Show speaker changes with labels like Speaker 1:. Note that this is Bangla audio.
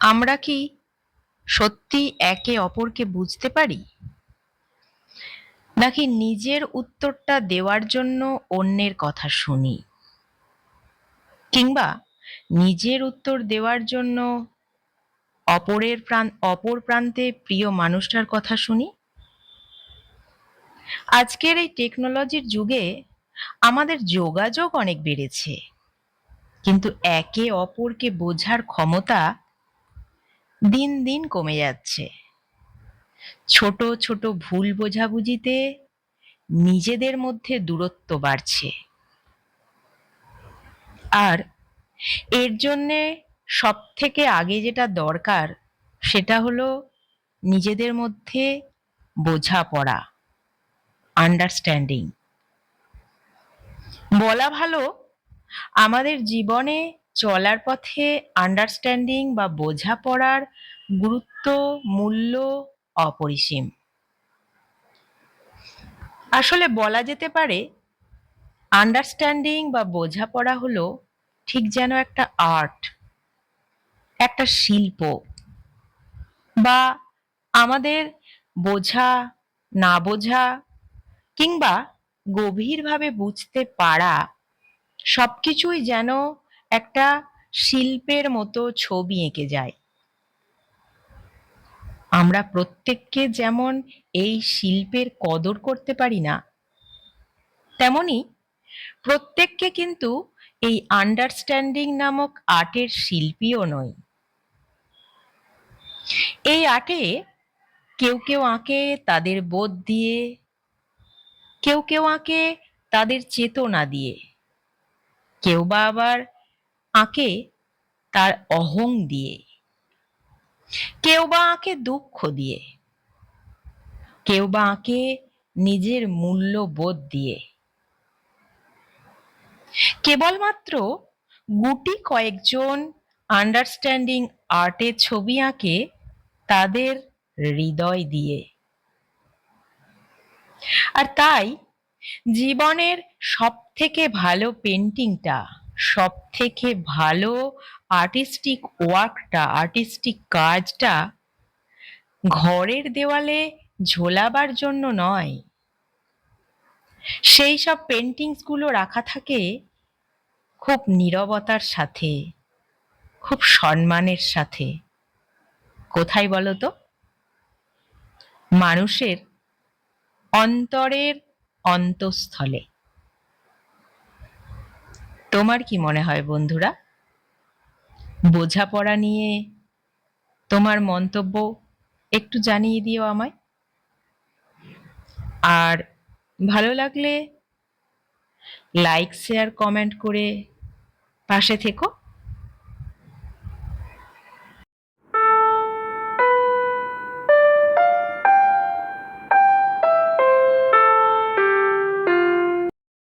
Speaker 1: আমরা কি সত্যি একে অপরকে বুঝতে পারি, নাকি নিজের উত্তরটা দেওয়ার জন্য অন্যের কথা শুনি, কিংবা নিজের উত্তর দেওয়ার জন্য অপর প্রান্তে প্রিয় মানুষটার কথা শুনি? আজকের এই টেকনোলজির যুগে আমাদের যোগাযোগ অনেক বেড়েছে, কিন্তু একে অপরকে বোঝার ক্ষমতা দিন দিন কমে যাচ্ছে। ছোট ছোট ভুল বোঝাবুঝিতে নিজেদের মধ্যে দূরত্ব বাড়ছে। আর এর জন্যে সব থেকে আগে যেটা দরকার, সেটা হলো নিজেদের মধ্যে বোঝাপড়া, আন্ডারস্ট্যান্ডিং। বলা ভালো, আমাদের জীবনে চলার পথে আন্ডারস্ট্যান্ডিং বা বোঝাপড়ার গুরুত্ব, মূল্য অপরিসীম। আসলে বলা যেতে পারে, আন্ডারস্ট্যান্ডিং বা বোঝাপড়া হলো ঠিক যেন একটা আর্ট, একটা শিল্প, বা আমাদের বোঝা, না বোঝা, কিংবা গভীরভাবে বুঝতে পারা সবকিছুই যেন একটা শিল্পের মতো ছবি এঁকে যায়। আমরা প্রত্যেককে যেমন এই শিল্পের কদর করতে পারি না, তেমনি প্রত্যেককে কিন্তু এই আন্ডারস্ট্যান্ডিং নামক আর্টের শিল্পীও নয়। এই আর্টে কেউ কেউ আঁকে তাদের বোধ দিয়ে, কেউ কেউ আঁকে তাদের চেতনা দিয়ে, কেউ বা আবার আঁকে তার অহং দিয়ে, কেউ বা আঁকে দুঃখ দিয়ে, কেউ বা আঁকে নিজের মূল্যবোধ দিয়ে। কেবলমাত্র গুটি কয়েকজন আন্ডারস্ট্যান্ডিং আর্টের ছবি আঁকে তাদের হৃদয় দিয়ে। আর তাই জীবনের সব থেকে ভালো পেন্টিংটা, সব থেকে ভালো আর্টিস্টিক ওয়ার্কটা, আর্টিস্টিক কাজটা ঘরের দেওয়ালে ঝোলাবার জন্য নয়। সেই সব পেন্টিংস গুলো রাখা থাকে খুব নীরবতার সাথে, খুব সম্মানের সাথে। কোথায় বলো তো? মানুষের অন্তরের অন্তঃস্থলে। তোমার কি মনে হয় বন্ধুরা? বোঝাপড়া নিয়ে তোমার মন্তব্য একটু জানিয়ে দিও আমায়। আর ভালো লাগলে লাইক, শেয়ার, কমেন্ট করে পাশে থেকো।